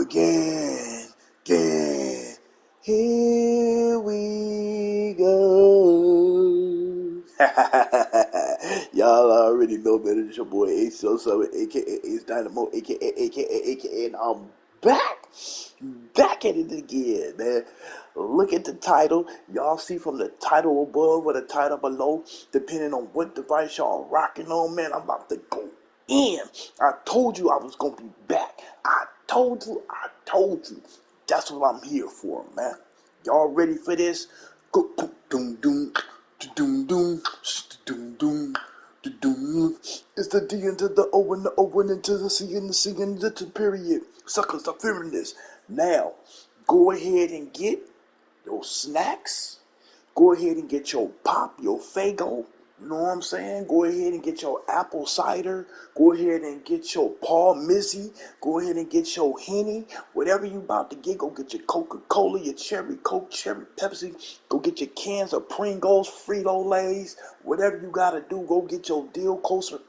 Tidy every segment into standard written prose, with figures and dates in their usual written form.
again. Here we go. Y'all already know, man. It's your boy Ace07, aka Ace Dynamo, aka, and I'm back at it again, man. Look at the title. Y'all see from the title above or the title below, depending on what device y'all rocking on, man. I'm about to go in. I told you I was gonna be back. I told you. That's what I'm here for, man. Y'all ready for this? Go doom doom doom doom doom doom doom. It's the D into the O and the O and into the C and the C into the period. Suckers are fearing this. Now, go ahead and get your snacks. Go ahead and get your pop, your Fago. You know what I'm saying? Go ahead and get your apple cider. Go ahead and get your Paul Mizzy. Go ahead and get your Henny. Whatever you about to get, go get your Coca-Cola, your Cherry Coke, Cherry Pepsi. Go get your cans of Pringles, Frito-Lays. Whatever you got to do, go get your Deal Kosher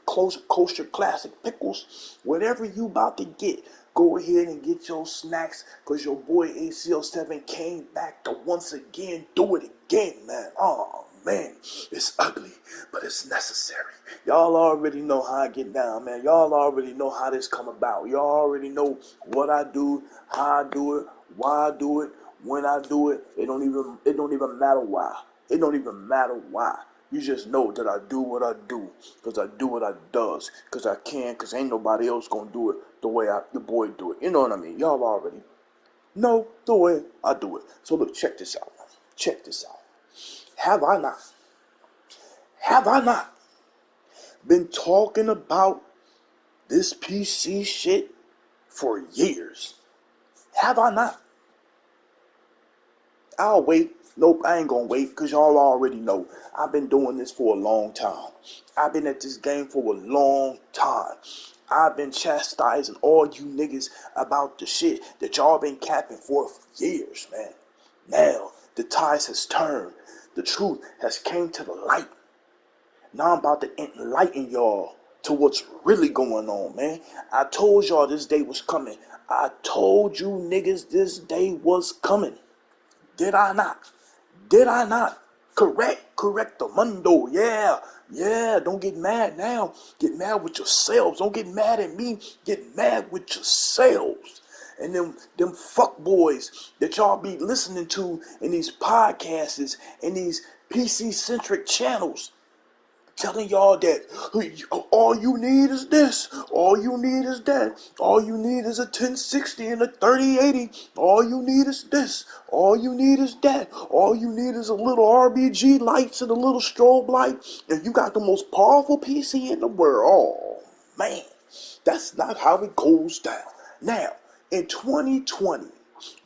Classic Pickles. Whatever you about to get, go ahead and get your snacks, because your boy ACL7 came back to once again do it again, man. Oh, man, it's ugly, but it's necessary. Y'all already know how I get down, man. Y'all already know how this come about. Y'all already know what I do, how I do it, why I do it, when I do it. It don't even matter why. It don't even matter why. You just know that I do what I do, because I do what I does, because I can, because ain't nobody else gonna do it the way the boy do it. You know what I mean? Y'all already know the way I do it. So look, check this out. Check this out. Have I not been talking about this PC shit for years? Have I not? I'll wait. Nope, I ain't gonna wait, because y'all already know. I've been doing this for a long time. I've been at this game for a long time. I've been chastising all you niggas about the shit that y'all been capping for years, man. Now, the tides has turned. The truth has came to the light. Now I'm about to enlighten y'all to what's really going on, man. I told y'all this day was coming. I told you niggas this day was coming. Did I not? Did I not? Correcto mundo. Yeah. Don't get mad now. Get mad with yourselves. Don't get mad at me. Get mad with yourselves. And them fuck boys that y'all be listening to in these podcasts and these PC centric channels, telling y'all that all you need is this, all you need is that, all you need is a 1060 and a 3080, all you need is this, all you need is that, all you need is a little RBG lights and a little strobe light, and you got the most powerful PC in the world. Oh, man, that's not how it goes down. Now, in 2020,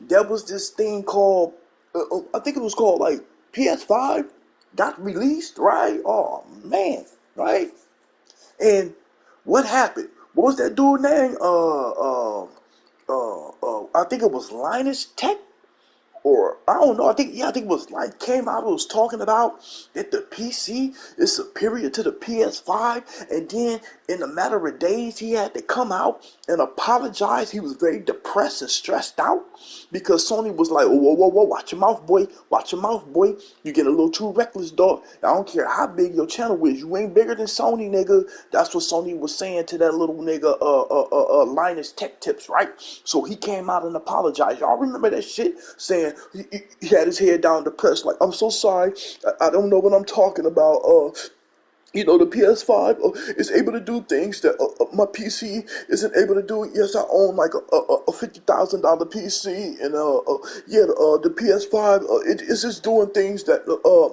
there was this thing called, I think it was called like PS5, got released, right? Oh man, right? And what happened? What was that dude name? I think it was Linus Tech, or I don't know. I think it was like came out. It was talking about that the PC is superior to the PS5, and then in a matter of days, he had to come out and apologize. He was very depressed and stressed out because Sony was like, whoa, watch your mouth, boy, watch your mouth, boy. You get a little too reckless, dog. I don't care how big your channel is, you ain't bigger than Sony, nigga. That's what Sony was saying to that little nigga, Linus Tech Tips, right? So he came out and apologized. Y'all remember that shit? Saying he had his head down depressed, like, I'm so sorry, I don't know what I'm talking about. The PS5 is able to do things that my PC isn't able to do. Yes, I own like a $50,000 PC, and the PS5 it's just doing things that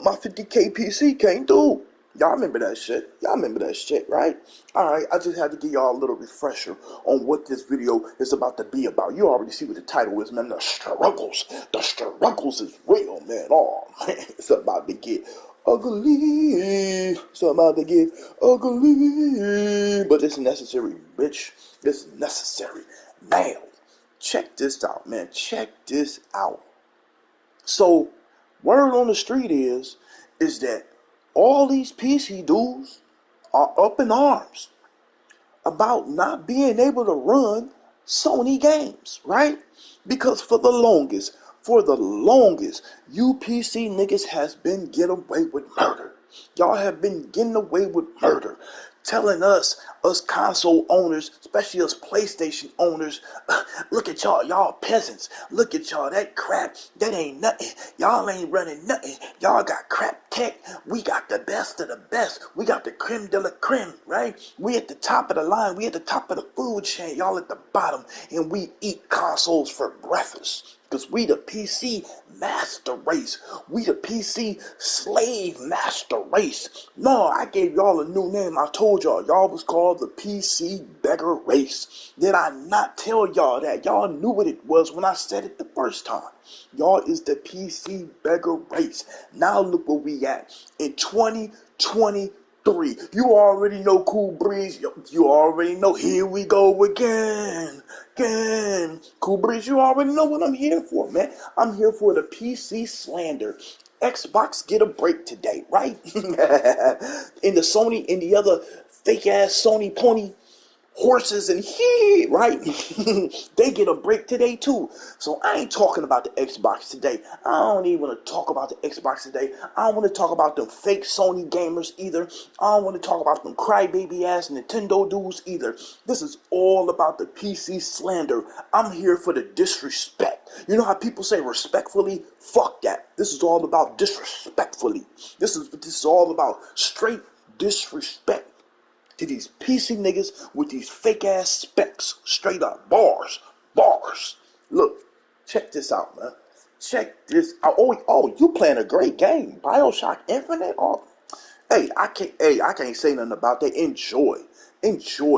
my 50K PC can't do. Y'all remember that shit? Y'all remember that shit, right? Alright, I just had to give y'all a little refresher on what this video is about to be about. You already see what the title is, man. The struggles. The struggles is real, man. Oh, man. It's about to get ugly. It's about to get ugly. But it's necessary, bitch. It's necessary. Now, check this out, man. Check this out. So, word on the street is that all these PC dudes are up in arms about not being able to run Sony games, right? Because for the longest, you PC niggas has been getting away with murder. Y'all have been getting away with murder. Telling us console owners, especially us PlayStation owners, look at y'all peasants. Look at y'all, that crap, that ain't nothing. Y'all ain't running nothing. Y'all got crap tech. We got the best of the best. We got the creme de la creme, right? We at the top of the line. We at the top of the food chain. Y'all at the bottom, and we eat consoles for breakfast. Because we the PC master race. We the PC slave master race. No, I gave y'all a new name. I told y'all was called the PC beggar race. Did I not tell y'all that? Y'all knew what it was when I said it the first time. Y'all is the PC beggar race. Now look where we at in 2023. You already know Cool Breeze. You already know. Here we go again. Cool Breeze, you already know what I'm here for, man. I'm here for the PC slander. Xbox get a break today, right? In the other fake ass Sony pony horses and he, right? They get a break today too. So I ain't talking about the Xbox today. I don't even want to talk about the Xbox today. I don't want to talk about them fake Sony gamers either. I don't want to talk about them crybaby ass Nintendo dudes either. This is all about the PC slander. I'm here for the disrespect. You know how people say respectfully? Fuck that. This is all about disrespectfully. This is all about straight disrespect to these PC niggas with these fake ass specs. Straight up. Bars. Look, check this out, man. Check this out. Oh, you playing a great game. BioShock Infinite? Oh, I can't say nothing about that. Enjoy,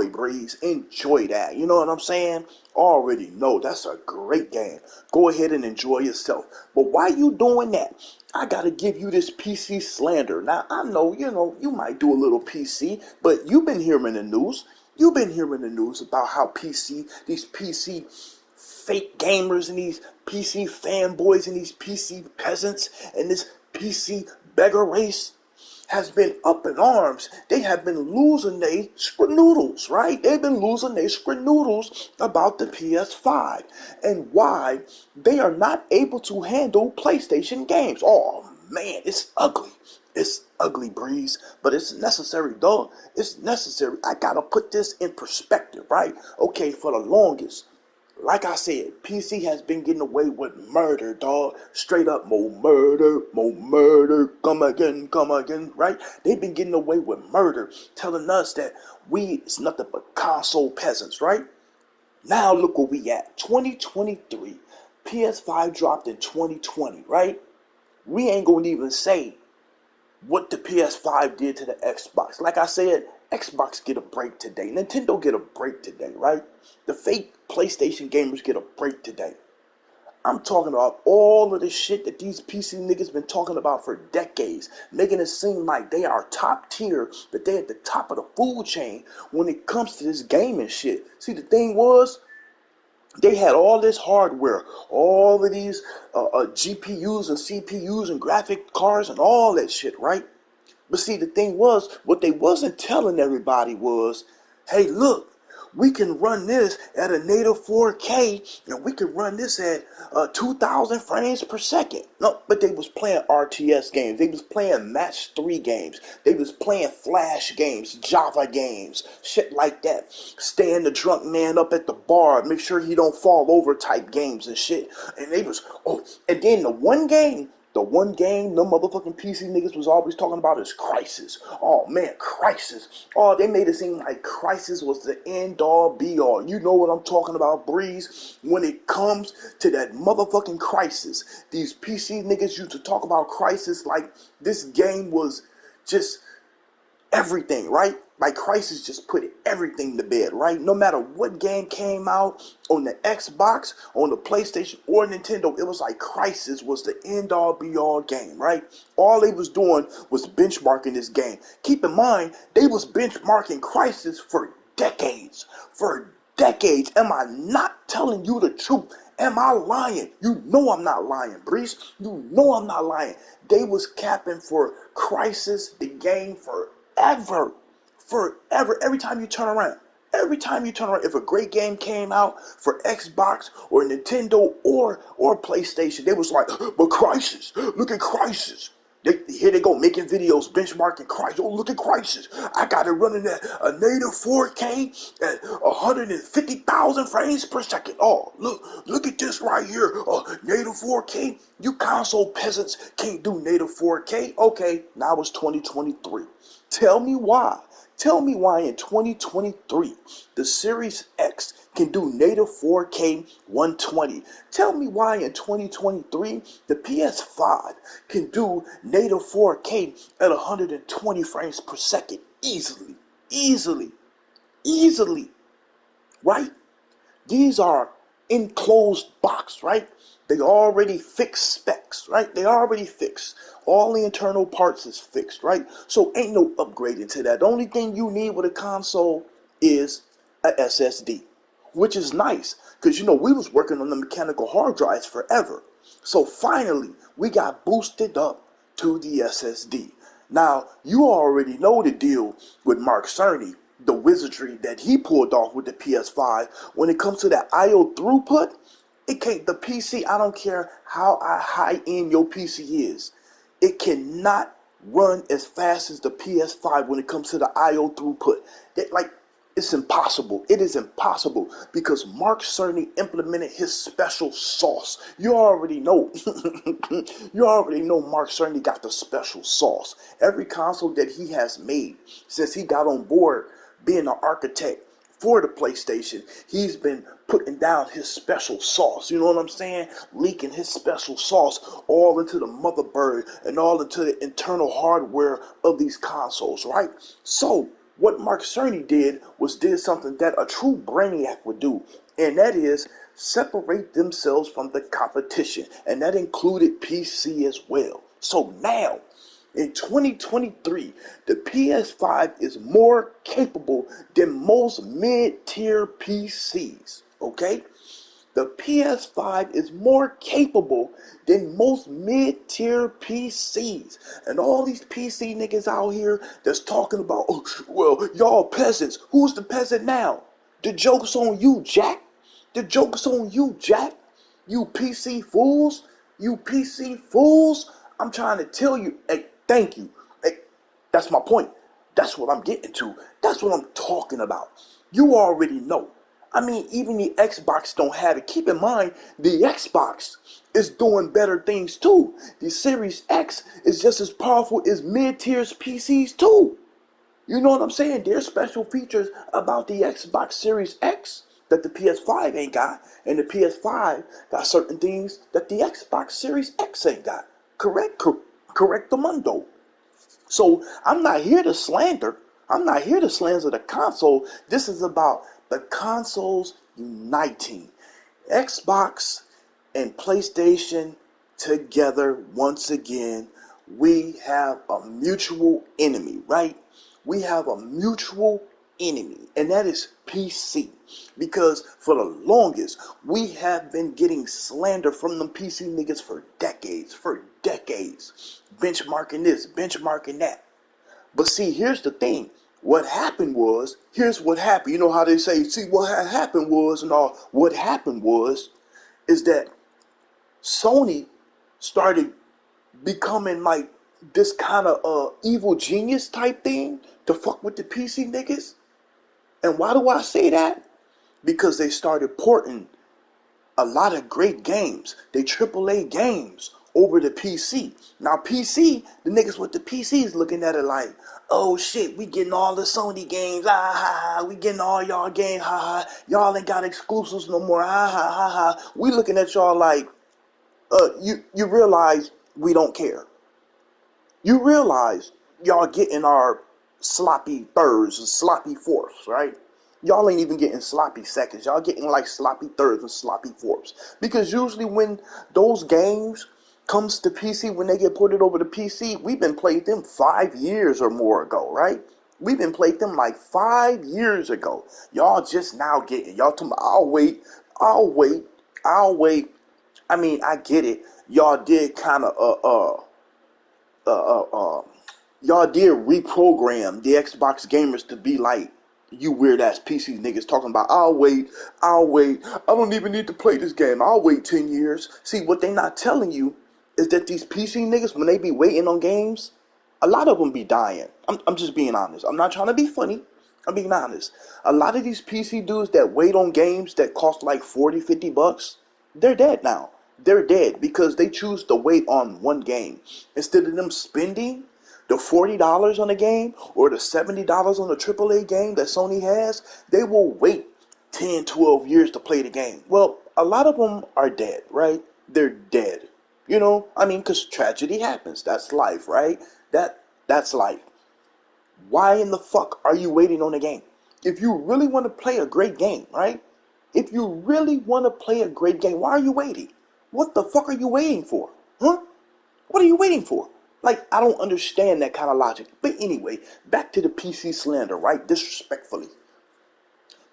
Breeze. Enjoy that. You know what I'm saying? Already know that's a great game. Go ahead and enjoy yourself. But why you doing that? I gotta give you this PC slander. Now I know, you might do a little PC, but you've been hearing the news. You've been hearing the news about how these PC fake gamers and these PC fanboys and these PC peasants and this PC beggar race has been up in arms. They have been losing their noodles, right? They've been losing their noodles about the PS5 and why they are not able to handle PlayStation games. Oh man, it's ugly. It's ugly, Breeze, but it's necessary, dog. It's necessary. I gotta put this in perspective, right? Okay, for the longest, like I said, PC has been getting away with murder, dog. Straight up, more murder, come again, right? They've been getting away with murder, telling us that we is nothing but console peasants, right? Now look where we at, 2023. PS5 dropped in 2020, right? We ain't gonna even say what the PS5 did to the Xbox. Like I said, Xbox get a break today. Nintendo get a break today, right? The fake PlayStation gamers get a break today. I'm talking about all of the shit that these PC niggas been talking about for decades, making it seem like they are top tier, that they at the top of the food chain when it comes to this gaming shit. See, the thing was, they had all this hardware, all of these GPUs and CPUs and graphic cards and all that shit, right? But see, the thing was, what they wasn't telling everybody was, hey, look, we can run this at a native 4K, and we can run this at 2,000 frames per second. No, but they was playing RTS games. They was playing Match 3 games. They was playing Flash games, Java games, shit like that. Stand the drunk man up at the bar, make sure he don't fall over type games and shit. And they was, and then the one game no motherfucking PC niggas was always talking about is Crisis. Oh man, Crisis. Oh, they made it seem like Crisis was the end all be all. You know what I'm talking about, Breeze? When it comes to that motherfucking Crisis, these PC niggas used to talk about Crisis like this game was just everything, right? Like Crisis just put everything to bed, right? No matter what game came out on the Xbox, on the PlayStation, or Nintendo, it was like Crisis was the end-all be-all game, right? All they was doing was benchmarking this game. Keep in mind, they was benchmarking Crisis for decades. For decades. Am I not telling you the truth? Am I lying? You know I'm not lying, Breeze. You know I'm not lying. They was capping for Crisis, the game, forever. Every time you turn around. Every time you turn around, if a great game came out for Xbox or Nintendo or PlayStation, they was like, but Crisis, look at Crisis. Here they go making videos benchmarking Crisis. Oh, look at Crisis. I got it running at a native 4K at 150,000 frames per second. Oh, look at this right here. Native 4K. You console peasants can't do native 4K. Okay, now it's 2023. Tell me why. Tell me why in 2023 the Series X can do native 4K 120. Tell me why in 2023 the PS5 can do native 4K at 120 frames per second easily. Easily. Easily. Right? These are enclosed box, right? They already fixed specs, right? They already fixed. All the internal parts is fixed, right? So ain't no upgrading to that. The only thing you need with a console is a SSD, which is nice because we was working on the mechanical hard drives forever. So finally, we got boosted up to the SSD. Now, you already know the deal with Mark Cerny, the wizardry that he pulled off with the PS5. When it comes to that I/O throughput, it can't. The PC, I don't care how high end your PC is, it cannot run as fast as the PS5 when it comes to the I/O throughput. Like, it's impossible. It is impossible because Mark Cerny implemented his special sauce. You already know. You already know Mark Cerny got the special sauce. Every console that he has made since he got on board being an architect for the PlayStation, he's been putting down his special sauce. You know what I'm saying? Leaking his special sauce all into the motherboard and all into the internal hardware of these consoles, right? So what Mark Cerny did something that a true brainiac would do, and that is separate themselves from the competition, and that included PC as well. So now, in 2023, the PS5 is more capable than most mid-tier PCs, okay? The PS5 is more capable than most mid-tier PCs. And all these PC niggas out here that's talking about, oh, well, y'all peasants. Who's the peasant now? The joke's on you, Jack. The joke's on you, Jack. You PC fools. You PC fools. I'm trying to tell you, hey, thank you. Hey, that's my point. That's what I'm getting to. That's what I'm talking about. You already know. I mean, even the Xbox don't have it. Keep in mind, the Xbox is doing better things too. The Series X is just as powerful as mid-tier PCs too. You know what I'm saying? There's special features about the Xbox Series X that the PS5 ain't got, and the PS5 got certain things that the Xbox Series X ain't got. Correct? Correct the mundo. So I'm not here to slander. I'm not here to slander the console. This is about the consoles uniting. Xbox and PlayStation together once again. We have a mutual enemy, right? We have a mutual enemy, and that is PC. Because for the longest, we have been getting slander from them PC niggas for decades, benchmarking this, benchmarking that. But see, here's the thing. Here's what happened. You know how they say, see, what happened was, and all, what happened was, is that Sony started becoming like this kind of evil genius type thing to fuck with the PC niggas. And why do I say that? Because they started porting a lot of great games, they AAA games, over the PC. Now PC, the niggas with the PCs looking at it like, oh shit, we getting all the Sony games, we getting all y'all games, y'all ain't got exclusives no more, We looking at y'all like, you realize we don't care. You realize y'all getting our sloppy thirds and sloppy fourths, right? Y'all ain't even getting sloppy seconds. Y'all getting like sloppy thirds and sloppy fourths. Because usually when those games comes to PC, when they get ported over to PC, we've been playing them 5 years or more ago, right? We've been playing them like 5 years ago. Y'all just now getting. Y'all talking about, I'll wait. I mean, I get it. Y'all did kind of y'all did reprogram the Xbox gamers to be like, You weird ass PC niggas talking about I'll wait. I don't even need to play this game. I'll wait 10 years. See, what they not telling you is that these PC niggas, when they be waiting on games, a lot of them be dying. I'm just being honest. I'm not trying to be funny. I'm being honest. A lot of these PC dudes that wait on games that cost like 40, $50, they're dead now. They're dead because they choose to wait on one game instead of them spending the $40 on a game or the $70 on a AAA game that Sony has. They will wait 10, 12 years to play the game. Well, a lot of them are dead, right? They're dead. I mean, because tragedy happens. That's life, right? That's life. Why in the fuck are you waiting on a game? If you really want to play a great game, right? If you really want to play a great game, why are you waiting? What the fuck are you waiting for? Huh? What are you waiting for? Like, I don't understand that kind of logic. But anyway, back to the PC slander, right? Disrespectfully.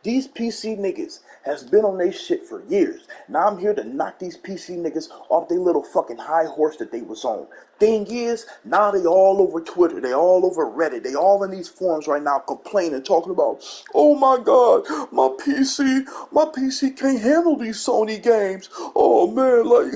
These PC niggas has been on their shit for years. Now I'm here to knock these PC niggas off their little fucking high horse that they was on. Thing is, now they all over Twitter, they all over Reddit, they all in these forums right now complaining, talking about, oh my god, my PC can't handle these Sony games. Oh man, like,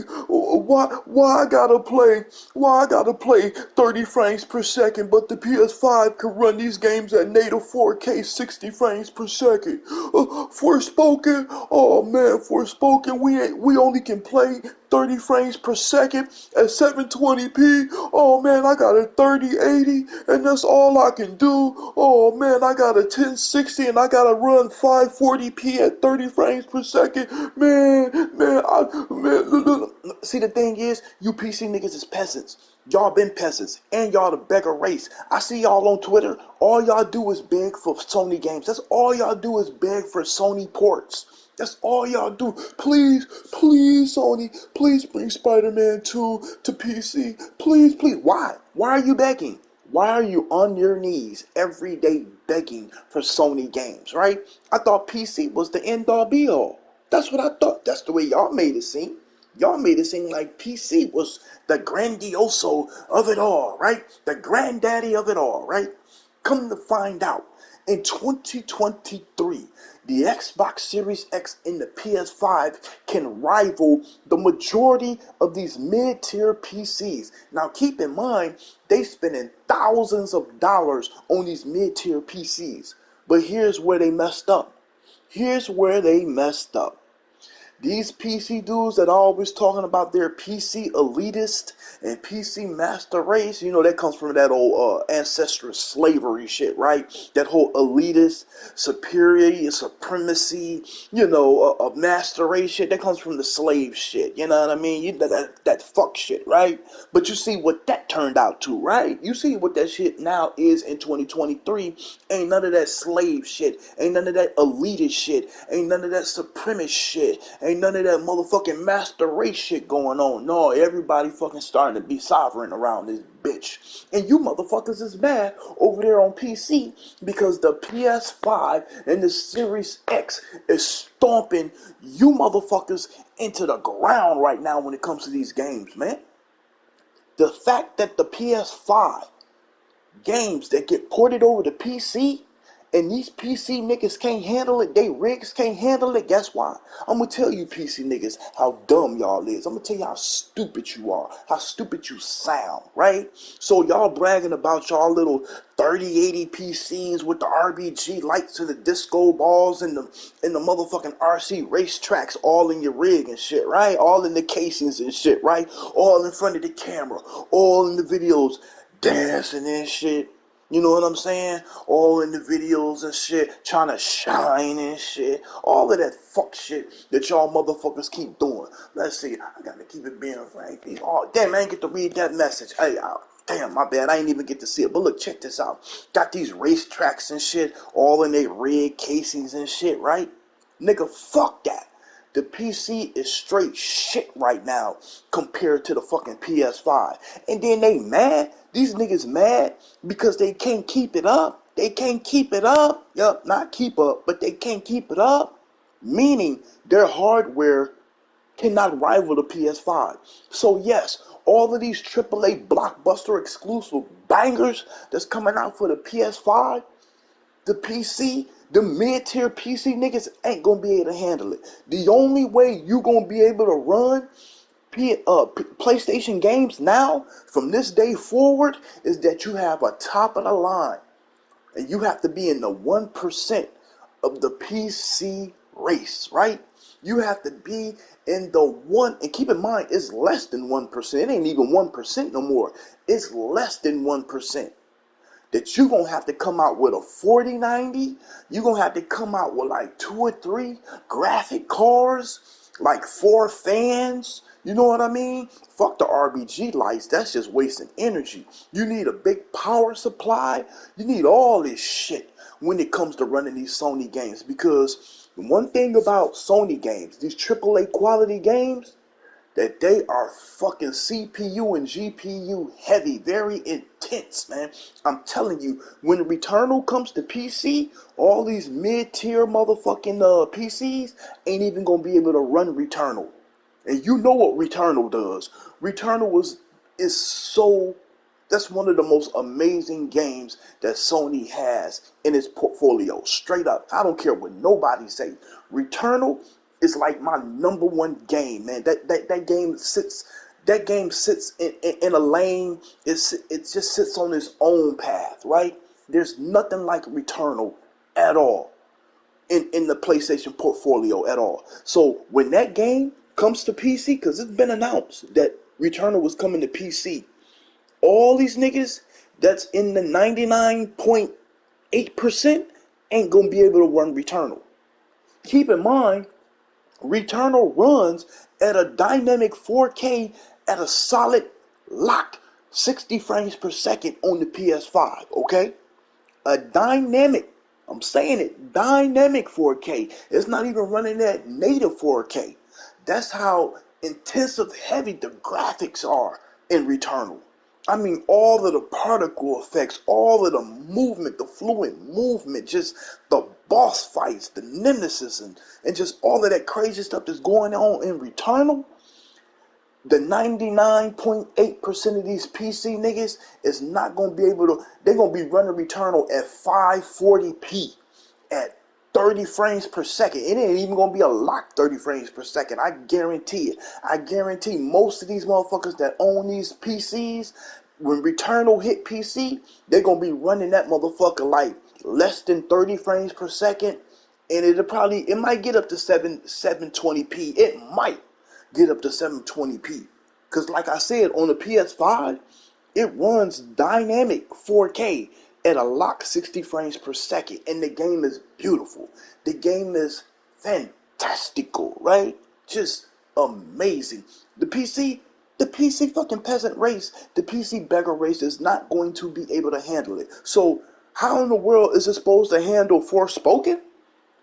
why I gotta play 30 frames per second, but the PS5 can run these games at native 4K 60 frames per second. Forspoken, oh man, Forspoken, we only can play 30 frames per second at 720p. Oh man, I got a 3080 and that's all I can do. Oh man, I got a 1060 and I gotta run 540p at 30 frames per second. Man. See, the thing is, you PC niggas is peasants. Y'all been peasants, and y'all the beggar race. I see y'all on Twitter. All y'all do is beg for Sony games. That's all y'all do is beg for Sony ports. That's all y'all do. Please, please, Sony, please bring Spider-Man 2 to PC. Please, please. Why? Why are you begging? Why are you on your knees every day begging for Sony games, right? I thought PC was the end all be all. That's what I thought. That's the way y'all made it seem. Y'all made it seem like PC was the grandioso of it all, right? The granddaddy of it all, right? Come to find out, in 2023, the Xbox Series X and the PS5 can rival the majority of these mid-tier PCs. Now keep in mind, they spending thousands of dollars on these mid-tier PCs. But here's where they messed up. Here's where they messed up. These PC dudes that are always talking about their PC elitist and PC master race, that comes from that old ancestral slavery shit, right? That whole elitist, superior, supremacy, master race shit, that comes from the slave shit, you know what I mean? That fuck shit, right? But you see what that turned out to, right? You see what that shit now is in 2023. Ain't none of that slave shit, ain't none of that elitist shit, ain't none of that supremacist shit, ain't none of that motherfucking master race shit going on. No, everybody fucking starting to be sovereign around this bitch. And you motherfuckers is mad over there on PC because the PS5 and the Series X is stomping you motherfuckers into the ground right now when it comes to these games, man. The fact that the PS5 games that get ported over to PC and these PC niggas can't handle it, they rigs can't handle it, guess why? I'm gonna tell you PC niggas how dumb y'all is. I'm gonna tell you how stupid you are, how stupid you sound, right? So y'all bragging about y'all little 3080 PCs with the RBG lights and the disco balls and the motherfucking RC racetracks all in your rig and shit, right? All in the casings and shit, right? All in front of the camera, all in the videos, dancing and shit. You know what I'm saying? All in the videos and shit, trying to shine and shit. All of that fuck shit that y'all motherfuckers keep doing. Let's see. I gotta keep it being frank. Oh, damn, I ain't get to read that message. Hey, damn, my bad. I ain't even get to see it. But look, check this out. Got these racetracks and shit, all in their rig casings and shit, right? Nigga, fuck that. The PC is straight shit right now compared to the fucking PS5. And then they mad. These niggas mad because they can't keep it up. They can't keep it up. Yup, not keep up, but they can't keep it up. Meaning their hardware cannot rival the PS5. So yes, all of these AAA blockbuster exclusive bangers that's coming out for the PS5, the PC, The mid-tier PC niggas ain't gonna be able to handle it. The only way you gonna be able to run PlayStation games now, from this day forward, is that you have a top of the line. And you have to be in the 1% of the PC race, right? You have to be in the one, and keep in mind, it's less than 1%. It ain't even 1% no more. It's less than 1%. That you're going to have to come out with a 4090. You're going to have to come out with like 2 or 3 graphic cards, like 4 fans. You know what I mean? Fuck the RBG lights. That's just wasting energy. You need a big power supply. You need all this shit when it comes to running these Sony games. Because one thing about Sony games, these AAA quality games, that they are fucking CPU and GPU heavy, very intense, man. I'm telling you, when Returnal comes to PC, all these mid-tier motherfucking PCs ain't even gonna be able to run Returnal. And you know what Returnal does. Returnal is so, that's one of the most amazing games that Sony has in its portfolio. Straight up. I don't care what nobody say. Returnal is like my number one game, man. That game sits in a lane. It just sits on its own path, right? There's nothing like Returnal at all in the PlayStation portfolio at all. So when that game comes to PC, because it's been announced that Returnal was coming to PC, all these niggas that's in the 99.8% ain't gonna be able to run Returnal. Keep in mind, Returnal runs at a dynamic 4K at a solid lock 60 frames per second on the PS5, okay? A dynamic, I'm saying it, dynamic 4K. It's not even running at native 4K. That's how intensive heavy the graphics are in Returnal. I mean, all of the particle effects, all of the movement, the fluid movement, just the boss fights, the nemesis, and just all of that crazy stuff that's going on in Returnal. The 99.8% of these PC niggas is not going to be able to, they're going to be running Returnal at 540p at 30 frames per second. It ain't even going to be a locked 30 frames per second. I guarantee it. I guarantee most of these motherfuckers that own these PCs, when Returnal hit PC, they're going to be running that motherfucker like less than 30 frames per second. And it might get up to 720p. It might get up to 720p. Because like I said, on the PS5, it runs dynamic 4K at a lock 60 frames per second. And the game is beautiful. The game is fantastical, right? Just amazing. The PC fucking peasant race, the PC beggar race is not going to be able to handle it. So how in the world is it supposed to handle Forspoken?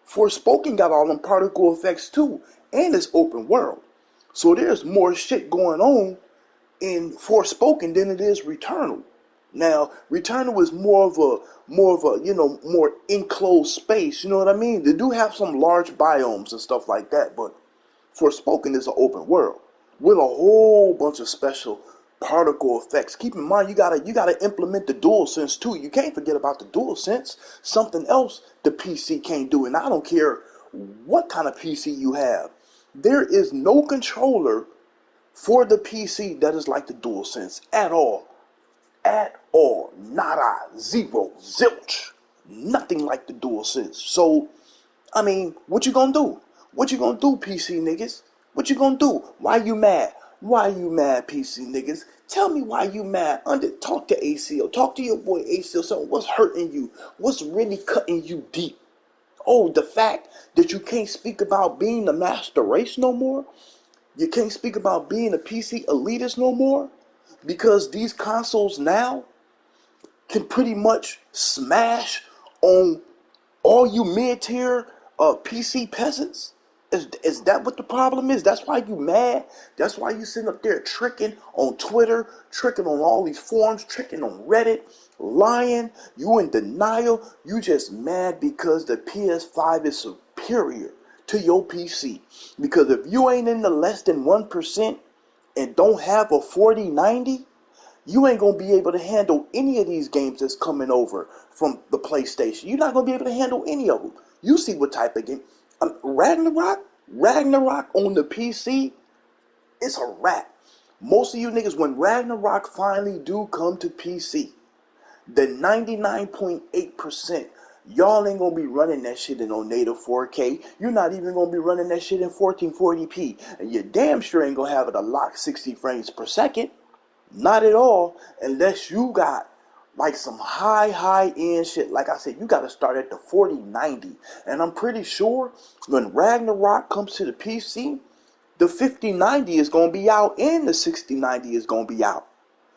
Forspoken got all them particle effects too, and it's open world. So there's more shit going on in Forspoken than it is Returnal. Now, Returnal is more of a more enclosed space. You know what I mean? They do have some large biomes and stuff like that, but Forspoken is an open world with a whole bunch of special particle effects. Keep in mind, you gotta implement the DualSense too. You can't forget about the DualSense. Something else the PC can't do, and I don't care what kind of PC you have. There is no controller for the PC that is like the DualSense at all. At all. Nada. Zero. Zilch. Nothing like the DualSense. So, I mean, what you gonna do? What you gonna do, PC niggas? What you gonna do? Why you mad? Why you mad, PC niggas? Tell me why you mad. Talk to ACO. Talk to your boy ACO. So what's hurting you? What's really cutting you deep? Oh, the fact that you can't speak about being the master race no more? You can't speak about being a PC elitist no more? Because these consoles now can pretty much smash on all you mid-tier PC peasants? Is that what the problem is? That's why you mad? That's why you sitting up there tricking on Twitter, tricking on all these forums, tricking on Reddit, lying? You in denial? You just mad because the PS5 is superior to your PC. Because if you ain't in the less than 1% and don't have a 4090, You ain't gonna be able to handle any of these games that's coming over from the PlayStation. You're not gonna be able to handle any of them. You see what type of game? Ragnarok on the PC, it's a wrap. Most of you niggas, when Ragnarok finally do come to PC, the 99.8%, y'all ain't gonna be running that shit in no native 4K. You're not even gonna be running that shit in 1440p. And you damn sure ain't gonna have it a lock 60 frames per second. Not at all, unless you got like some high end shit. Like I said, you gotta start at the 4090. And I'm pretty sure when Ragnarok comes to the PC, the 5090 is gonna be out and the 6090 is gonna be out.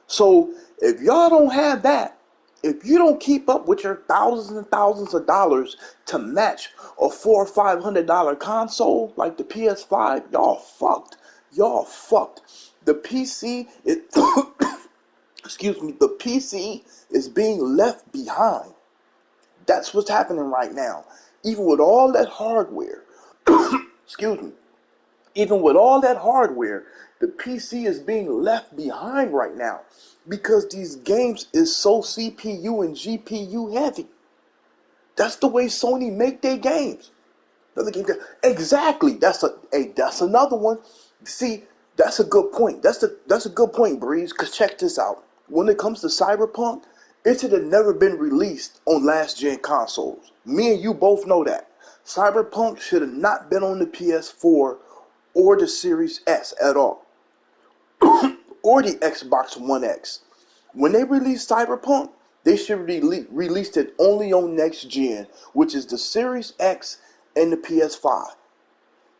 So if y'all don't have that, if you don't keep up with your thousands and thousands of dollars to match a $400 or $500 console like the PS5, y'all fucked. Y'all fucked. The PC is excuse me, the PC is being left behind. That's what's happening right now. Even with all that hardware, excuse me, even with all that hardware, the PC is being left behind right now because these games is so CPU and GPU heavy. That's the way Sony make their games. Exactly. That's another one. See, that's a good point. That's a good point, Breeze. Cause check this out. When it comes to Cyberpunk, it should have never been released on last gen consoles. Me and you both know that. Cyberpunk should have not been on the PS4 or the Series S at all, or the Xbox One X. When they released Cyberpunk, they should have released it only on next gen, which is the Series X and the PS5.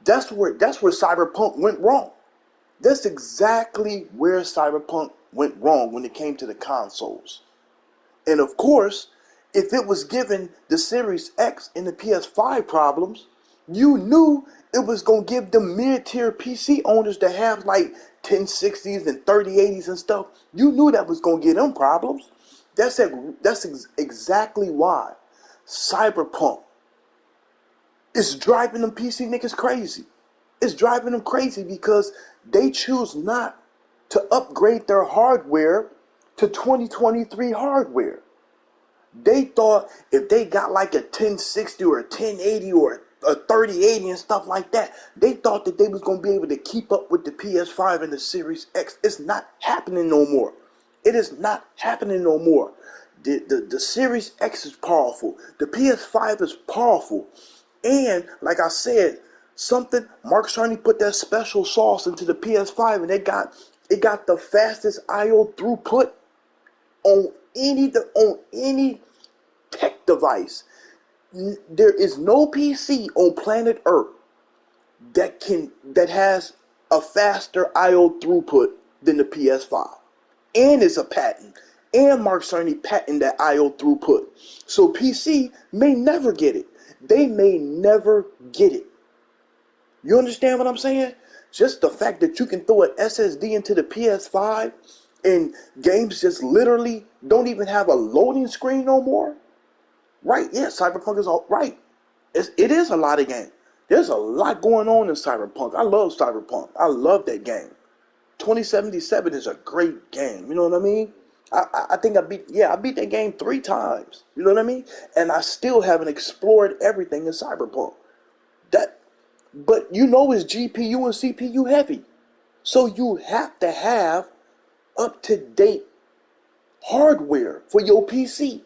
That's where Cyberpunk went wrong. That's exactly where Cyberpunk went wrong when it came to the consoles. And of course, if it was given the Series X and the PS5 problems, you knew it was going to give the mid-tier PC owners that have like 1060s and 3080s and stuff, you knew that was going to get them problems. That's exactly why Cyberpunk is driving them PC niggas crazy. It's driving them crazy because they choose not to upgrade their hardware to 2023 hardware. They thought if they got like a 1060 or a 1080 or a 3080 and stuff like that, they thought that they was going to be able to keep up with the PS5 and the Series X. It's not happening no more. It is not happening no more. The Series X is powerful. The PS5 is powerful. And like I said, Mark Cerny put that special sauce into the PS5 and it got the fastest IO throughput on any tech device. There is no PC on planet Earth that has a faster IO throughput than the PS5. And it's a patent. And Mark Cerny patented that IO throughput. So PC may never get it. They may never get it. You understand what I'm saying? Just the fact that you can throw an SSD into the PS5 and games just literally don't even have a loading screen no more. Right? Yeah, Cyberpunk is all right. It is a lot of games. There's a lot going on in Cyberpunk. I love Cyberpunk. I love that game. 2077 is a great game. You know what I mean? I think I beat that game 3 times. You know what I mean? And I still haven't explored everything in Cyberpunk. But you know it's GPU and CPU heavy. So you have to have up-to-date hardware for your PC.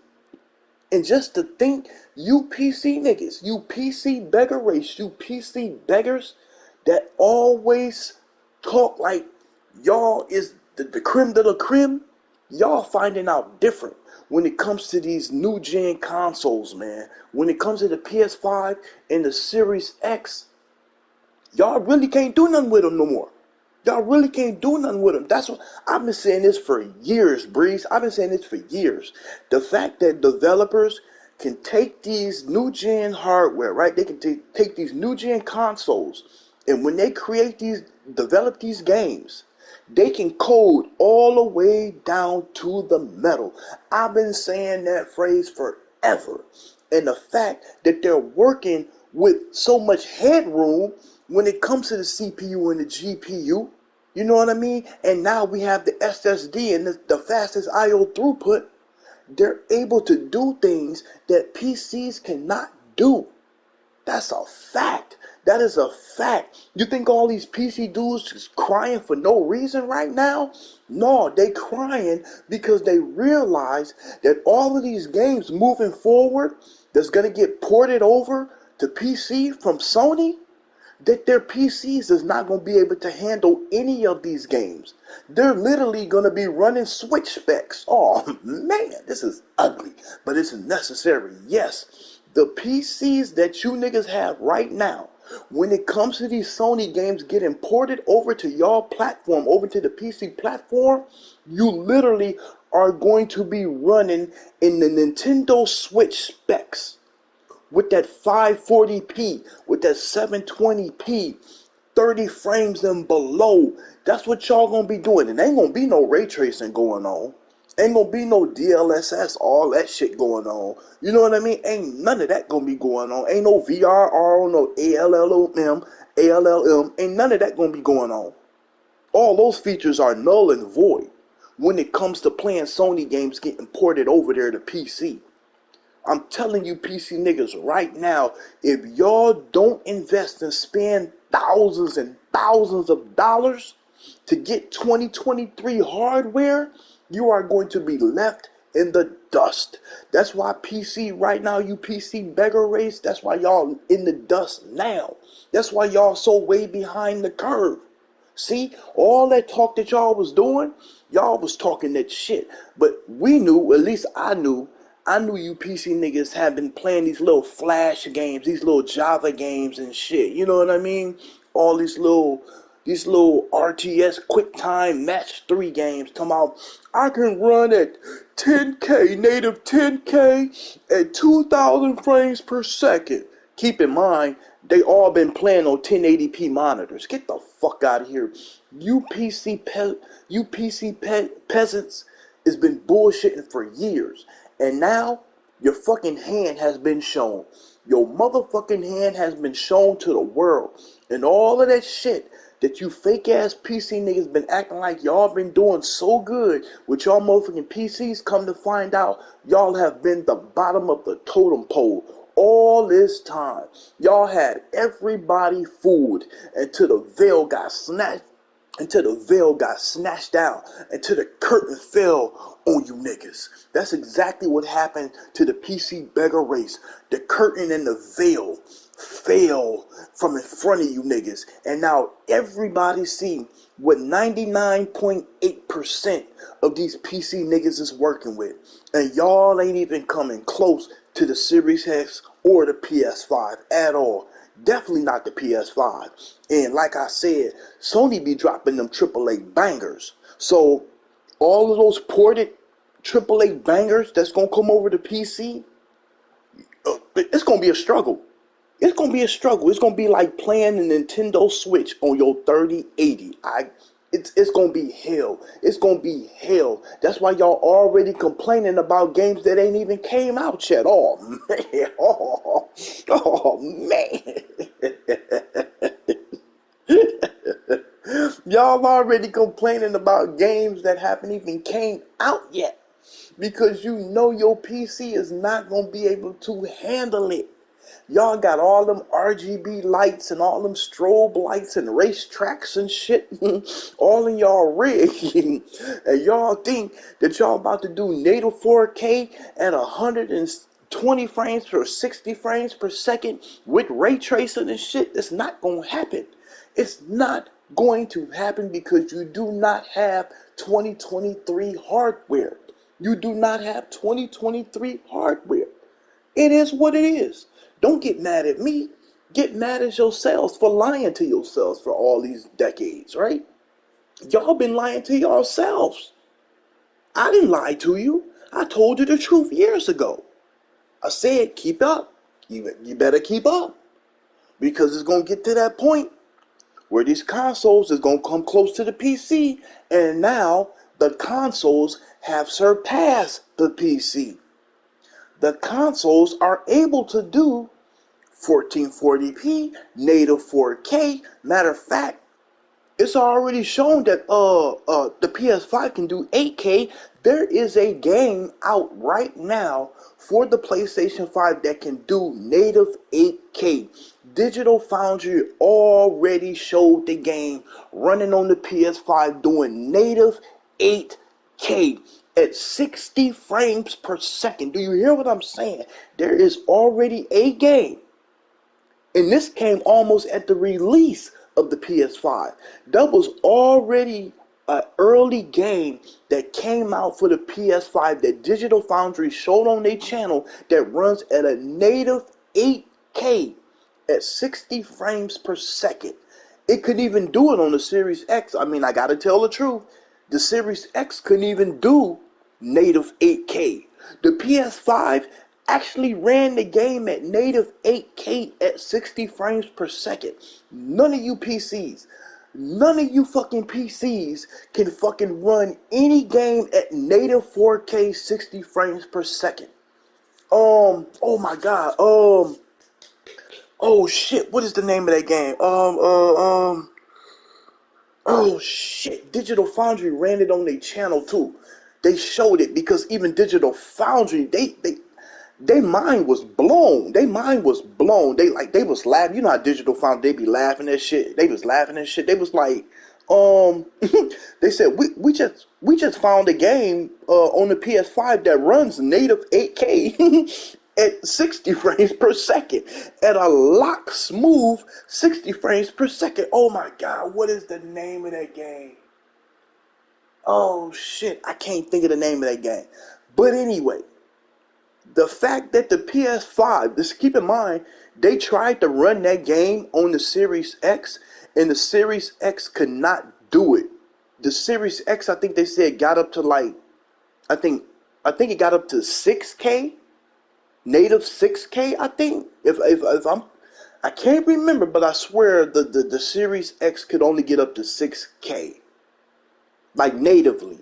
And just to think, you PC niggas, you PC beggar race, you PC beggars that always talk like y'all is the creme de la creme, y'all finding out different when it comes to these new gen consoles, man. When it comes to the PS5 and the Series X, y'all really can't do nothing with them no more. Y'all really can't do nothing with them. That's what I've been saying this for years, Breeze. I've been saying this for years. The fact that developers can take these new gen hardware, right? They can take these new gen consoles, and when they develop these games, they can code all the way down to the metal. I've been saying that phrase forever. And the fact that they're working with so much headroom when it comes to the CPU and the GPU, You know what I mean? And now we have the SSD and the fastest I/O throughput. They're able to do things that PCs cannot do. That's a fact. That is a fact. You think all these PC dudes is crying for no reason right now? No, they crying because they realize that all of these games moving forward that's going to get ported over to PC from Sony, that their PCs is not going to be able to handle any of these games. They're literally going to be running Switch specs. Oh man, this is ugly, but it's necessary. Yes, the PCs that you niggas have right now, when it comes to these Sony games getting ported over to y'all platform, over to the PC platform, you literally are going to be running in the Nintendo Switch specs with that 540p, with that 720p, 30 frames and below. That's what y'all gonna be doing. And ain't gonna be no ray tracing going on. Ain't gonna be no DLSS, all that shit going on. You know what I mean? Ain't none of that gonna be going on. Ain't no VRR, no ALLM, ain't none of that gonna be going on. All those features are null and void when it comes to playing Sony games getting ported over there to PC. I'm telling you, PC niggas, right now, if y'all don't invest and spend thousands and thousands of dollars to get 2023 hardware, you are going to be left in the dust. That's why PC right now, you PC beggar race, that's why y'all in the dust now. That's why y'all so way behind the curve. See, all that talk that y'all was doing, y'all was talking that shit. But we knew, at least I knew you PC niggas have been playing these little Flash games, these little Java games and shit. You know what I mean? All these little RTS quick time match 3 games. Come out, I can run at 10K, native 10K at 2,000 frames per second. Keep in mind, they all been playing on 1080p monitors. Get the fuck out of here. Peasants has been bullshitting for years. And now, your fucking hand has been shown. Your motherfucking hand has been shown to the world. And all of that shit that you fake ass PC niggas been acting like y'all been doing so good with y'all motherfucking PCs, come to find out y'all have been the bottom of the totem pole all this time. Y'all had everybody fooled until the veil got snatched. Until the veil got snatched down, until the curtain fell on you niggas. That's exactly what happened to the PC beggar race. The curtain and the veil fell from in front of you niggas. And now everybody see what 99.8% of these PC niggas is working with. And y'all ain't even coming close to the Series X or the PS5 at all. Definitely not the PS5. And like I said, Sony be dropping them AAA bangers. So all of those ported AAA bangers that's going to come over to PC, it's going to be a struggle. It's going to be a struggle. It's going to be like playing the Nintendo Switch on your 3080. It's going to be hell. It's going to be hell. That's why y'all already complaining about games that ain't even came out yet. Oh, man. Oh man. Y'all already complaining about games that haven't even came out yet. Because you know your PC is not going to be able to handle it. Y'all got all them RGB lights and all them strobe lights and racetracks and shit all in y'all rig. And y'all think that y'all about to do native 4K at 120 frames per 60 frames per second with ray tracing and shit. It's not going to happen. It's not going to happen because you do not have 2023 hardware. You do not have 2023 hardware. It is what it is. Don't get mad at me. Get mad at yourselves for lying to yourselves for all these decades, right? Y'all been lying to yourselves. I didn't lie to you. I told you the truth years ago. I said, keep up. You better keep up. Because it's going to get to that point where these consoles is going to come close to the PC. And now the consoles have surpassed the PC. The consoles are able to do 1440p, native 4K. Matter of fact, It's already shown that the PS5 can do 8K. There is a game out right now for the PlayStation 5 that can do native 8K. Digital Foundry already showed the game running on the PS5 doing native 8K at 60 frames per second. Do you hear what I'm saying? There is already a game, and this came almost at the release of the PS5. That was already an early game that came out for the PS5 that Digital Foundry showed on their channel that runs at a native 8K at 60 frames per second. It couldn't even do it on the Series X. I mean, I gotta tell the truth. The Series X couldn't even do native 8K. The PS5 actually ran the game at native 8K at 60 frames per second. None of you PCs, none of you fucking PCs can fucking run any game at native 4K 60 frames per second. Oh my god. Oh shit, what is the name of that game? Oh shit, Digital Foundry ran it on their channel too. They showed it because even Digital Foundry, their mind was blown. Their mind was blown. They was laughing. You know how Digital Foundry, they be laughing at shit. They was laughing at shit. They was like, they said we just found a game on the PS5 that runs native 8K at 60 frames per second at a lock smooth 60 frames per second. Oh my god, what is the name of that game? Oh shit, I can't think of the name of that game. But anyway, the fact that the PS5, just keep in mind, they tried to run that game on the Series X, and the Series X could not do it. The Series X, I think they said, got up to like, I think, I think it got up to 6K, native 6K. I think, if I can't remember, but I swear the Series X could only get up to 6K, like natively.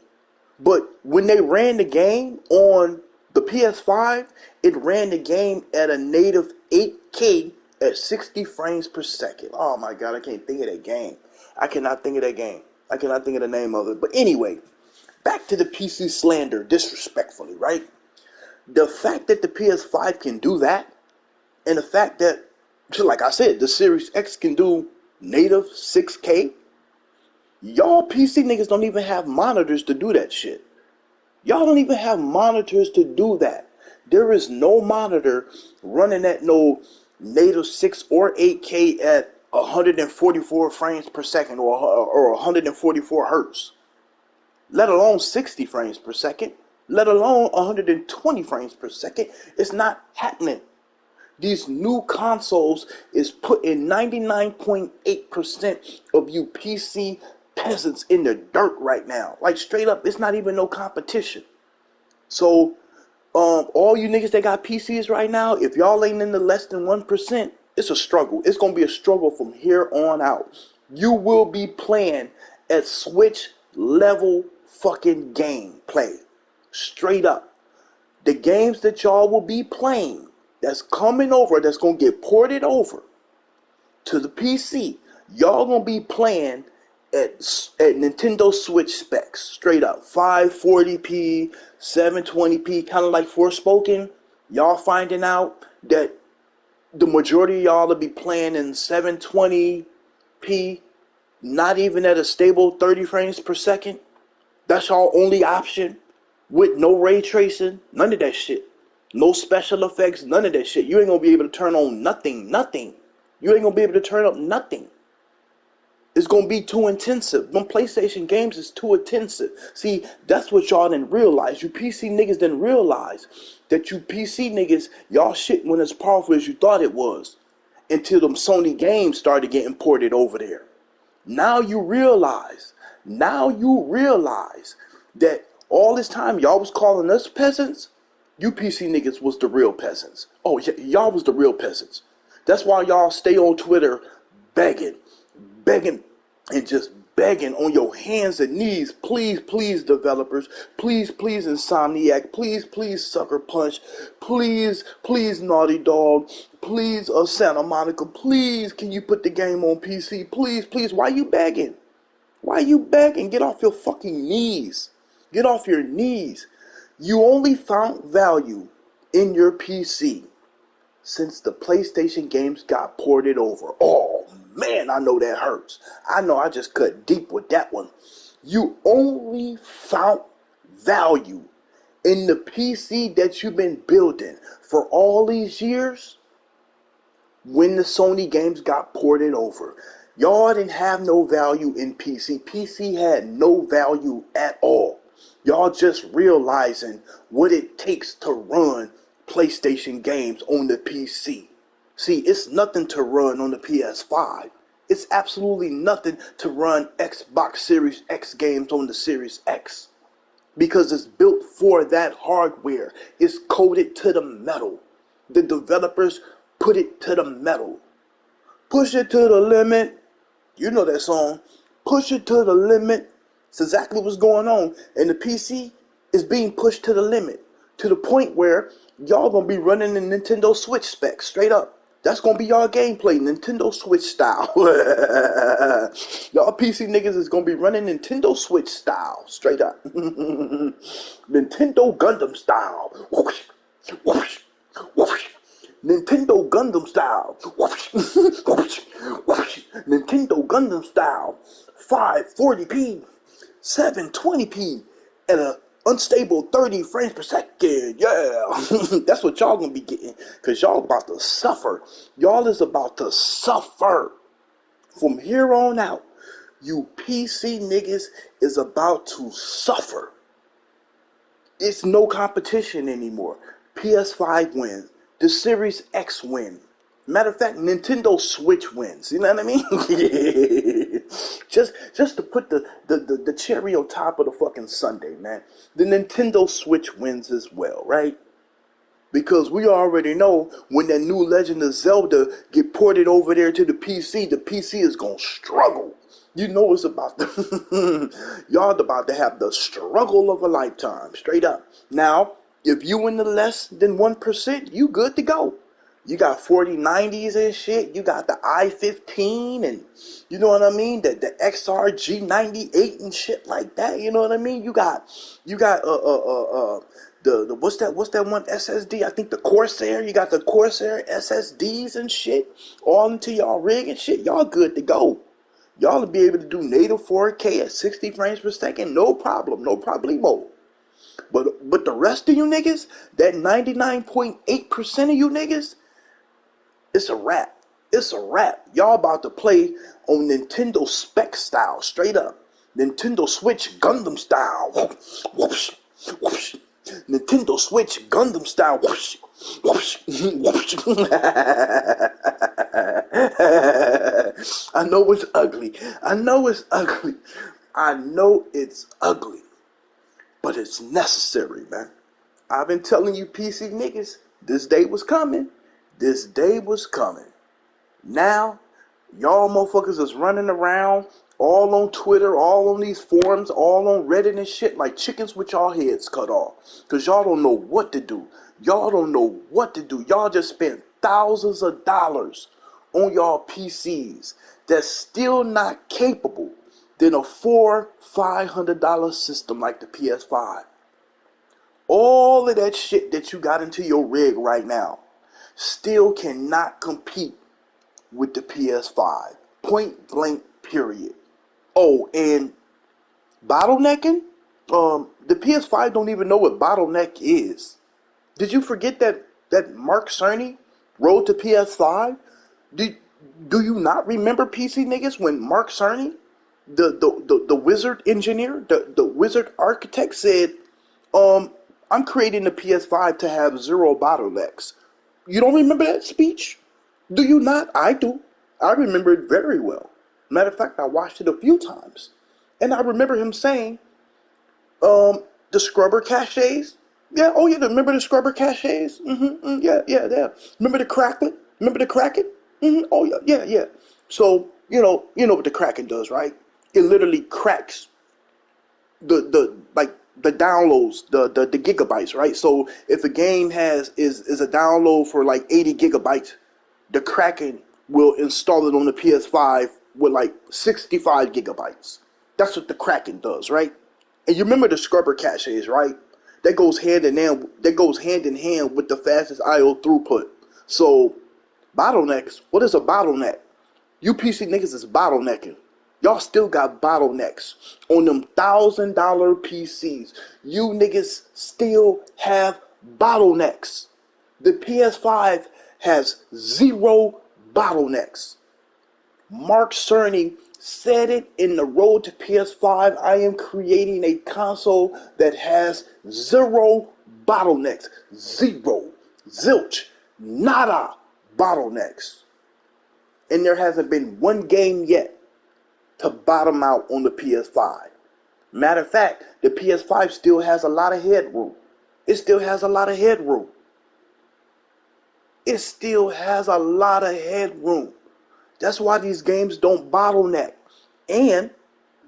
But when they ran the game on the PS5, it ran the game at a native 8K at 60 frames per second. Oh my god, I can't think of that game. I cannot think of that game. I cannot think of the name of it. But anyway, back to the PC slander, disrespectfully, right? The fact that the PS5 can do that, and the fact that, just like I said, the Series X can do native 6K, y'all PC niggas don't even have monitors to do that shit. Y'all don't even have monitors to do that. There is no monitor running at no native 6 or 8K at 144 frames per second or 144 hertz, let alone 60 frames per second, let alone 120 frames per second. It's not happening. These new consoles is putting 99.8% of you PC peasants in the dirt right now. Like straight up, it's not even no competition. So, all you niggas that got PCs right now, if y'all ain't in the less than 1%, it's a struggle. It's gonna be a struggle from here on out. You will be playing at Switch level fucking gameplay. Straight up. The games that y'all will be playing, that's coming over, that's gonna get ported over to the PC, y'all gonna be playing at Nintendo Switch specs, straight up 540p, 720p, kind of like Forspoken. Y'all finding out that the majority of y'all will be playing in 720p, not even at a stable 30 frames per second. That's y'all only option, with no ray tracing, none of that shit. No special effects, none of that shit. You ain't gonna be able to turn on nothing. You ain't gonna be able to turn up nothing. It's gonna be too intensive. Them PlayStation games is too intensive. See, that's what y'all didn't realize. You PC niggas didn't realize that you PC niggas, y'all shit wasn't as powerful as you thought it was until them Sony games started getting ported over there. Now you realize, that all this time y'all was calling us peasants, you PC niggas was the real peasants. Oh, y'all was the real peasants. That's why y'all stay on Twitter begging, and just begging on your hands and knees. Please, please, developers. Please, please, Insomniac. Please, please, Sucker Punch. Please, please, Naughty Dog. Please, Santa Monica. Please, can you put the game on PC? Please, please. Why you begging? Why you begging? Get off your fucking knees. Get off your knees. You only found value in your PC since the PlayStation games got ported over. Oh man, I know that hurts. I know I just cut deep with that one. You only found value in the PC that you've been building for all these years when the Sony games got ported over. Y'all didn't have no value in PC. PC had no value at all. Y'all just realizing what it takes to run PlayStation games on the PC. See, it's nothing to run on the PS5. It's absolutely nothing to run Xbox Series X games on the Series X because it's built for that hardware. It's coated to the metal. The developers put it to the metal. Push it to the limit. You know that song. Push it to the limit. It's exactly what's going on. And the PC is being pushed to the limit. To the point where y'all gonna be running the Nintendo Switch specs straight up. That's gonna be y'all gameplay, Nintendo Switch style. Y'all PC niggas is gonna be running Nintendo Switch style, straight up. Nintendo Gundam style. Whoosh, whoosh, whoosh. Nintendo Gundam style. Whoosh, whoosh, whoosh. Nintendo Gundam style. 540p, 720p, and a unstable 30 frames per second. Yeah. That's what y'all gonna be getting. Cause y'all about to suffer. Y'all is about to suffer. From here on out, you PC niggas is about to suffer. It's no competition anymore. PS5 wins. The Series X wins. Matter of fact, Nintendo Switch wins. You know what I mean? Yeah. Just to put the cherry on top of the fucking sundae, man. The Nintendo Switch wins as well, right? Because we already know when that new Legend of Zelda get ported over there to the PC is gonna struggle. You know it's about to y'all about to have the struggle of a lifetime, straight up. Now, if you in the less than 1%, you good to go. You got 4090s and shit. You got the i15 and you know what I mean? The XRG98 and shit like that. You know what I mean? You got the what's that one SSD? I think the Corsair. You got the Corsair SSDs and shit all into y'all rig and shit. Y'all good to go. Y'all will be able to do native 4K at 60 frames per second, no problem, no problemo. But the rest of you niggas, that 99.8% of you niggas, it's a wrap. It's a wrap. Y'all about to play on Nintendo spec style, straight up. Nintendo Switch Gundam style. Whoosh, whoosh. Nintendo Switch Gundam style. Whoosh, whoosh, whoosh. I know it's ugly. I know it's ugly. I know it's ugly. But it's necessary, man. I've been telling you PC niggas, this day was coming. This day was coming. Now, y'all motherfuckers is running around all on Twitter, all on these forums, all on Reddit and shit like chickens with y'all heads cut off. Because y'all don't know what to do. Y'all don't know what to do. Y'all just spent thousands of dollars on y'all PCs that's still not capable than a $400-$500 system like the PS5. All of that shit that you got into your rig right now still cannot compete with the PS5. Point blank, period. Oh, and bottlenecking? The PS5 don't even know what bottleneck is. Did you forget that Mark Cerny rode to PS5? Do you not remember PC niggas when Mark Cerny, the wizard engineer, the wizard architect said, I'm creating the PS5 to have zero bottlenecks. You don't remember that speech? Do you not? I do. I remember it very well. Matter of fact, I watched it a few times. And I remember him saying, the scrubber caches. Yeah, oh yeah, remember the scrubber caches? Yeah. Remember the Kraken? Remember the Kraken? Oh yeah. So, you know what the Kraken does, right? It literally cracks the downloads, the gigabytes, right? So if a game is a download for like 80 gigabytes, the Kraken will install it on the PS5 with like 65 gigabytes. That's what the Kraken does, right? And you remember the scrubber caches, right? That goes hand in hand. That goes hand in hand with the fastest I/O throughput. So bottlenecks. What is a bottleneck? You PC niggas is bottlenecking. Y'all still got bottlenecks on them $1,000 PCs. You niggas still have bottlenecks. The PS5 has zero bottlenecks. Mark Cerny said it in the road to PS5. I am creating a console that has zero bottlenecks. Zero. Zilch. Nada bottlenecks. And there hasn't been one game yet to bottom out on the PS5. Matter of fact, the PS5 still has a lot of headroom. It still has a lot of headroom. It still has a lot of headroom. That's why these games don't bottleneck. And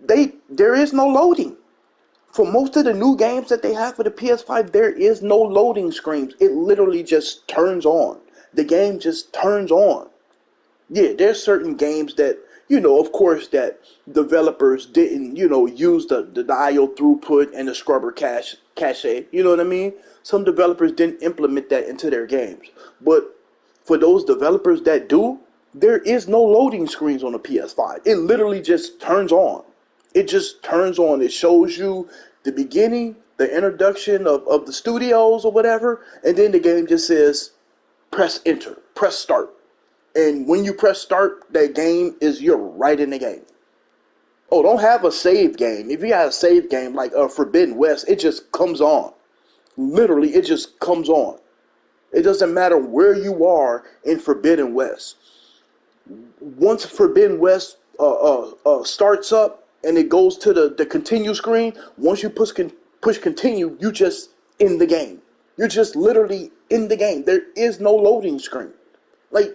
there is no loading. For most of the new games that they have for the PS5, there is no loading screens. It literally just turns on. The game just turns on. Yeah, there's certain games that, of course, that developers didn't, use the IO throughput and the scrubber cache. You know what I mean? Some developers didn't implement that into their games. But for those developers that do, there is no loading screens on the PS5. It literally just turns on. It just turns on. It shows you the beginning, the introduction of the studios or whatever, and then the game just says, press enter, press start. And when you press start, that game you're right in the game. Oh, don't have a save game. If you have a save game like Forbidden West, it just comes on. Literally, it just comes on. It doesn't matter where you are in Forbidden West. Once Forbidden West starts up and it goes to the continue screen, once you push continue, you just in the game. You're just literally in the game. There is no loading screen. Like,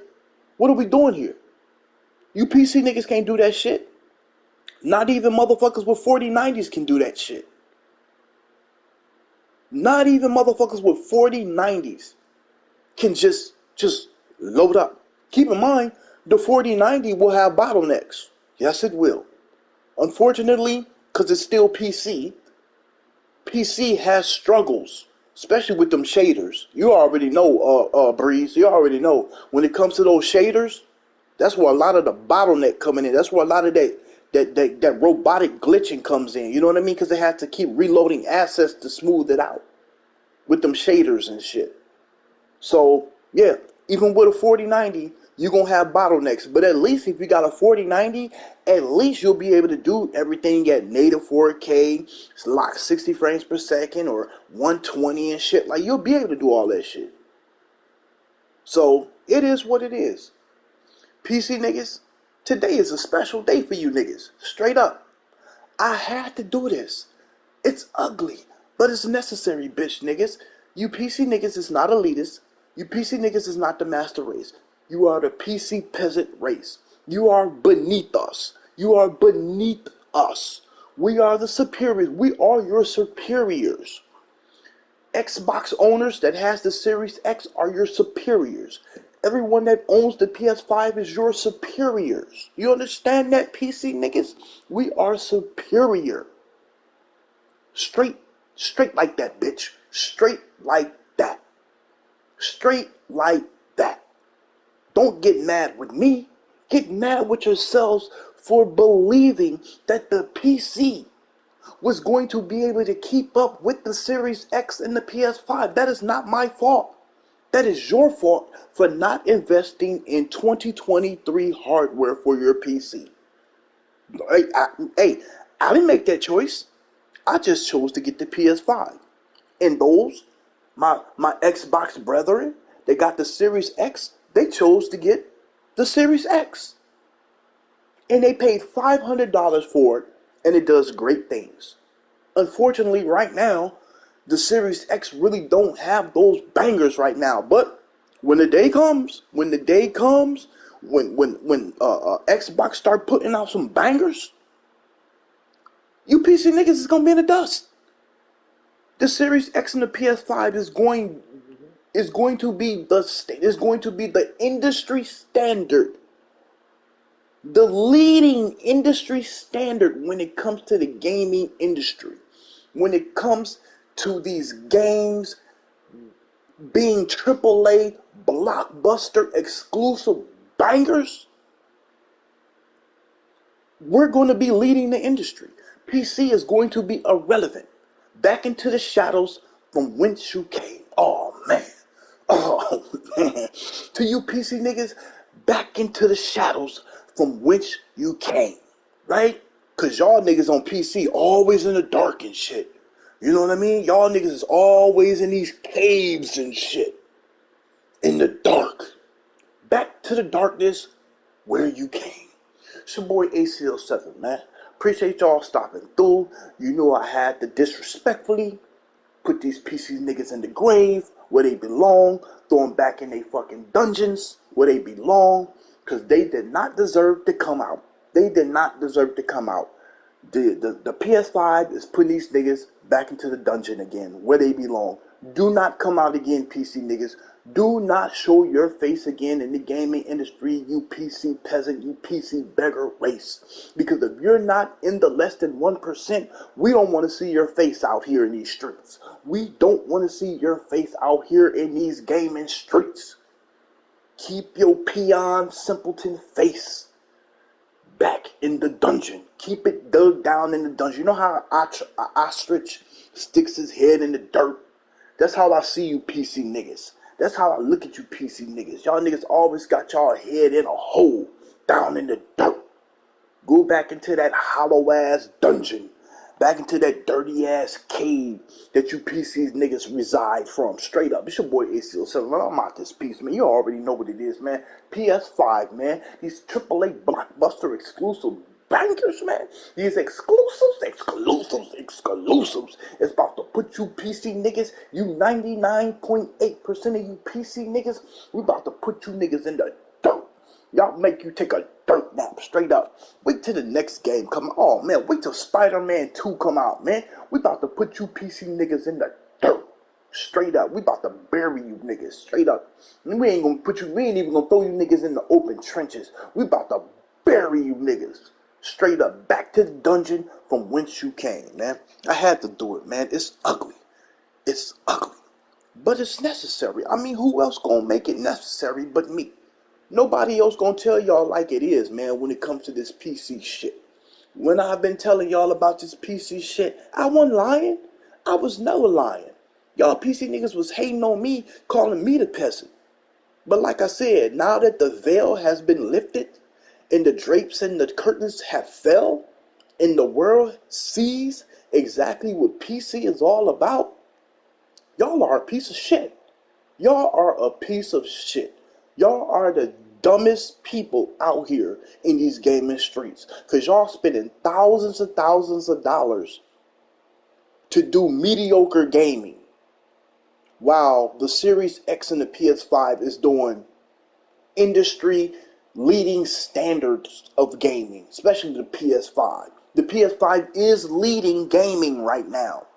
what are we doing here? You PC niggas can't do that shit. Not even motherfuckers with 4090s can do that shit. Not even motherfuckers with 4090s can just load up. Keep in mind, the 4090 will have bottlenecks. Yes, it will. Unfortunately, because it's still PC, PC has struggles, especially with them shaders. You already know, Breeze, you already know. When it comes to those shaders, that's where a lot of the bottleneck coming in. That's where a lot of that robotic glitching comes in. You know what I mean? Because they have to keep reloading assets to smooth it out with them shaders and shit. So, yeah, even with a 4090, you're going to have bottlenecks. But at least if you got a 4090, at least you'll be able to do everything at native 4K, like 60 frames per second or 120 and shit. Like, you'll be able to do all that shit. So, it is what it is. PC niggas, today is a special day for you niggas. Straight up. I had to do this. It's ugly, but it's necessary, bitch niggas. You PC niggas is not elitist. You PC niggas is not the master race. You are the PC peasant race. You are beneath us. You are beneath us. We are the superiors. We are your superiors. Xbox owners that has the Series X are your superiors. Everyone that owns the PS5 is your superiors. You understand that, PC niggas? We are superior. Straight like that, bitch. Straight like that. Straight like that. Don't get mad with me. Get mad with yourselves for believing that the PC was going to be able to keep up with the Series X and the PS5. That is not my fault. That is your fault for not investing in 2023 hardware for your PC. I didn't make that choice. I just chose to get the PS5. And those, my Xbox brethren, they got the Series X, they chose to get the Series X. And they paid $500 for it, and it does great things. Unfortunately, right now, the Series X really don't have those bangers right now. But when the day comes, when Xbox start putting out some bangers, you PC niggas is gonna be in the dust. The Series X and the PS5 is going to be the industry standard The leading industry standard when it comes to the gaming industry, when it comes to these games being AAA blockbuster exclusive bangers, we're going to be leading the industry. PC is going to be irrelevant. Back into the shadows from whence you came. Oh man. Oh man. To you PC niggas, back into the shadows from whence you came. Right? Cause y'all niggas on PC always in the dark and shit. You know what I mean? Y'all niggas is always in these caves and shit. In the dark. Back to the darkness where you came. It's your boy ACL7, man. Appreciate y'all stopping through. You know I had to disrespectfully put these PC niggas in the grave where they belong, throw them back in they fucking dungeons where they belong, because they did not deserve to come out. They did not deserve to come out. The PS5 is putting these niggas back into the dungeon again, where they belong. Do not come out again, PC niggas. Do not show your face again in the gaming industry, you PC peasant, you PC beggar race. Because if you're not in the less than 1%, we don't want to see your face out here in these streets. We don't want to see your face out here in these gaming streets. Keep your peon simpleton face back in the dungeon. Keep it dug down in the dungeon. You know how an ostrich sticks his head in the dirt? That's how I see you PC niggas. That's how I look at you PC niggas. Y'all niggas always got y'all head in a hole down in the dirt. Go back into that hollow ass dungeon. Back into that dirty ass cave that you PC niggas reside from. Straight up. It's your boy ACL7. I'm out this piece, man. You already know what it is, man. PS5, man. These AAA blockbuster exclusive bangers, man. These exclusives. It's about to put you PC niggas, you 99.8% of you PC niggas, we about to put you niggas in the dirt. Y'all make you take a dirt nap, straight up. Wait till the next game come out. Oh, man, wait till Spider-Man 2 come out, man. We about to put you PC niggas in the dirt. Straight up. We about to bury you niggas, straight up. We ain't even gonna throw you niggas in the open trenches. We about to bury you niggas. Straight up. Back to the dungeon from whence you came, man. I had to do it, man. It's ugly. It's ugly. But it's necessary. I mean, who else gonna make it necessary but me? Nobody else gonna tell y'all like it is, man, when it comes to this PC shit. When I've been telling y'all about this PC shit, I wasn't lying. I was never lying. Y'all PC niggas was hating on me, calling me the peasant. But like I said, now that the veil has been lifted, and the drapes and the curtains have fell, and the world sees exactly what PC is all about, y'all are a piece of shit. Y'all are a piece of shit. Y'all are the dumbest people out here in these gaming streets. Because y'all spending thousands and thousands of dollars to do mediocre gaming. While the Series X and the PS5 is doing industry leading standards of gaming. Especially the PS5. The PS5 is leading gaming right now.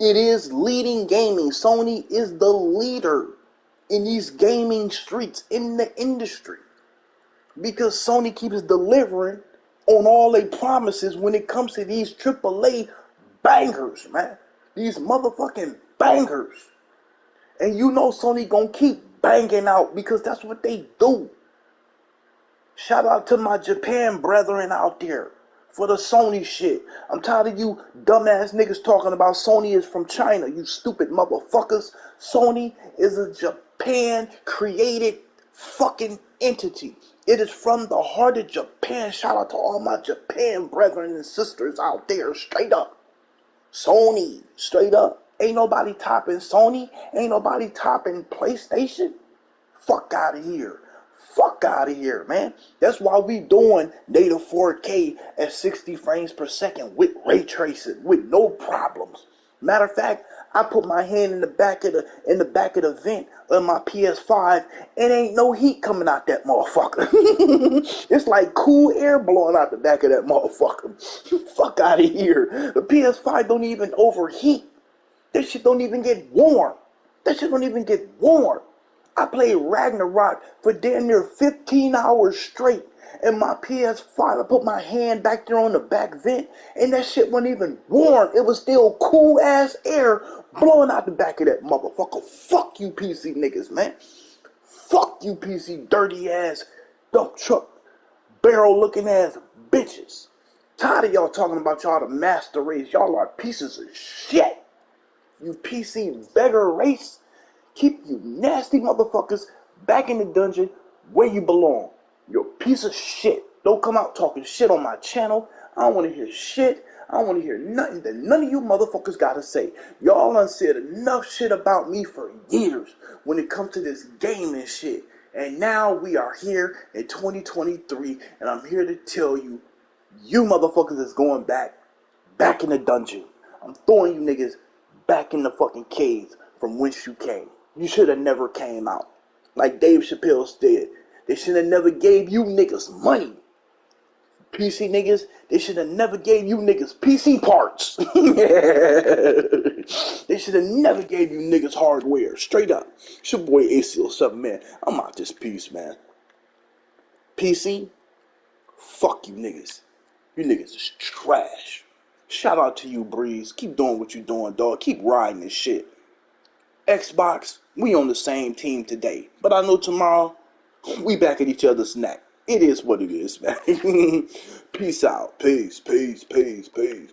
It is leading gaming. Sony is the leader in these gaming streets, in the industry. Because Sony keeps delivering on all their promises when it comes to these AAA bangers, man. These motherfucking bangers. And you know Sony gonna keep banging out because that's what they do. Shout out to my Japan brethren out there for the Sony shit. I'm tired of you dumbass niggas talking about Sony is from China, you stupid motherfuckers. Sony is a Japan created fucking entity. It is from the heart of Japan. Shout out to all my Japan brethren and sisters out there, straight up. Sony, straight up. Ain't nobody topping Sony. Ain't nobody topping PlayStation. Fuck out of here. Fuck out of here, man. That's why we doing native 4K at 60 frames per second with ray tracing, with no problems. Matter of fact, I put my hand in the back of the vent of my PS5, and ain't no heat coming out that motherfucker. It's like cool air blowing out the back of that motherfucker. Fuck out of here. The PS5 don't even overheat. That shit don't even get warm. That shit don't even get warm. I played Ragnarok for damn near 15 hours straight, And my PS5, I put my hand back there on the back vent, and that shit wasn't even warm. It was still cool ass air blowing out the back of that motherfucker. Fuck you, PC niggas, man. Fuck you, PC dirty ass dump truck barrel looking ass bitches. Tired of y'all talking about y'all the master race. Y'all are pieces of shit. You PC beggar race. Keep you nasty motherfuckers back in the dungeon where you belong. You're a piece of shit. Don't come out talking shit on my channel. I don't want to hear shit. I don't want to hear nothing that none of you motherfuckers got to say. Y'all done said enough shit about me for years when it comes to this gaming shit. And now we are here in 2023, and I'm here to tell you, you motherfuckers is going back in the dungeon. I'm throwing you niggas back in the fucking caves from whence you came. You should have never came out. Like Dave Chappelle said, they should have never gave you niggas money. PC niggas, they should have never gave you niggas PC parts. They should have never gave you niggas hardware. Straight up. It's your boy ACL7, man. I'm out this piece, man. PC, fuck you niggas. You niggas is trash. Shout out to you, Breeze. Keep doing what you doing, dog. Keep riding this shit. Xbox, we on the same team today. But I know tomorrow, we back at each other's neck. It is what it is, man. Peace out. Peace, peace, peace, peace.